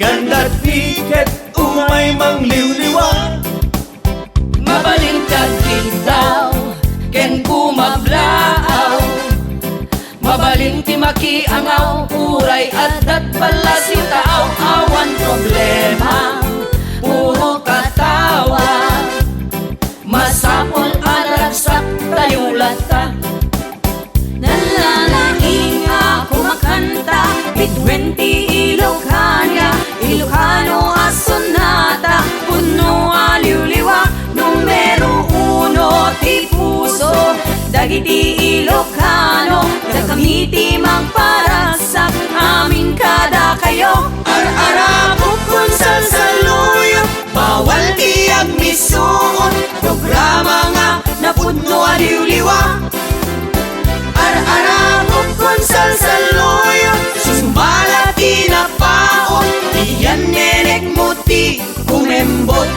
ganda't piket umay mangliwliwa. Mabalintad bitaw ken kumablaaw, mabalinti makiangaw, uray addat palasyo taaw. Awan problema, puro katawa, masapol aragsak tayo lata. Nalalaing ako makanta, B20 Ilocania, Ilocano asonata, puno aliwliwa, numero 1 ti puso, dagiti Ilocano, dakamiti magparasak, amin kada kayo. Ar-ara bukon salsaluyo, bawal tiyag misuon, programa nga napudno aliwliwa. Ar-ara bukon salsaluyo, sumbala tinapaon, iyan nenek mo ti kumembot.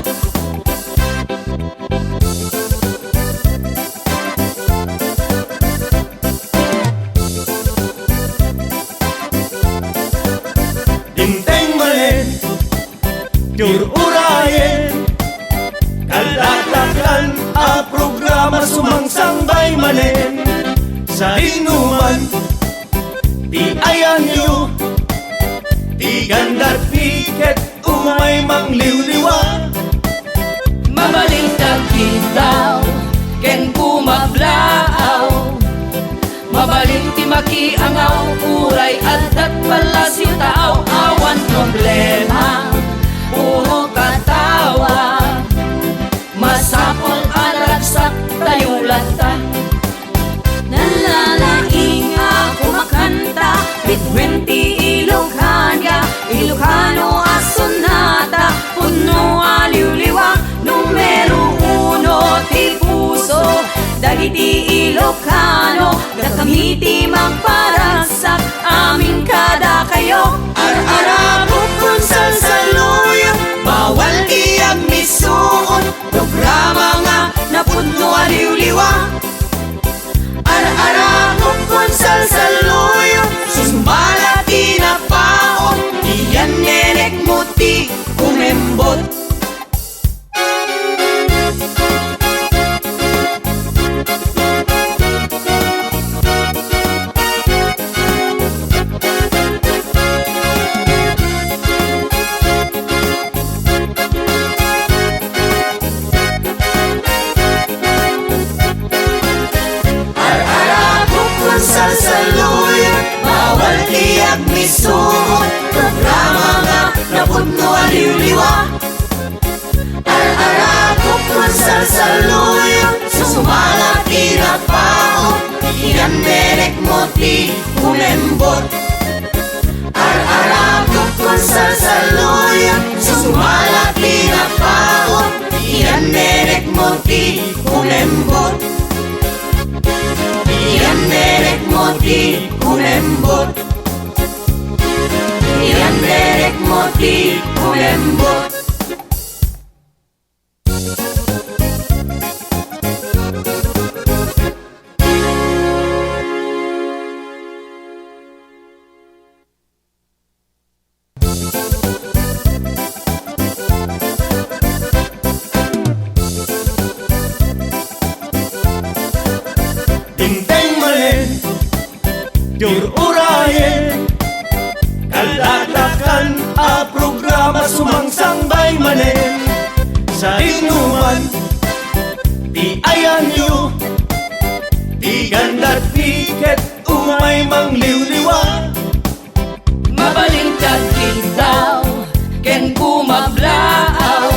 Dinteng malen, urayen, kalatakan a programa sumangsangbay malen. Sa inuman, di ayan yu, di ganda't piket umay mangliwliwa. Mabalintag bitaw ken kumablaaw, mabalinti makiangaw, uray addat palasyo taaw. Awan problema, puro katawa, masapol aragsak tayo lata. Nalalaing ako makanta, B20 Ilocania, Ilocano asonata, puno aliwliwa, numero 1 ti puso, dagiti Ilocano, dakamiti magparasak, amin kada kayo. Ar-ara bukon salsaluyo, bawal tiyag misuon, programa nga napudno aliwliwa. Ar-ara bukon salsaluyo, sumbala tinapaon, iyan nenek mo ti kumembot. Salsaluyo, bawal tiyag misuon, programa nga napudno aliwliwa. Ar-ara bukon salsaluyo, sumala tinapaon, iyan nenek mo ti kumembot. Ar-ara bukon salsaluyo, sumala tinapaon, iyan nenek mo ti kumembot. Iyan nenek mo ti kumembot. Iyan nenek mo ti kumembot. Dinteng malen, urayen, kalatakan a programa sumangsangbay malen. Sa inuman, di ayan yu, di ganda't piket umay mangliwliwa. Mabalintag bitaw ken kumablaaw,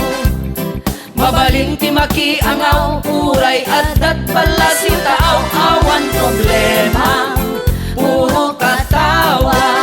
mabalinti makiangaw, uray addat palasyo taaw. Awan problema, puro katawa,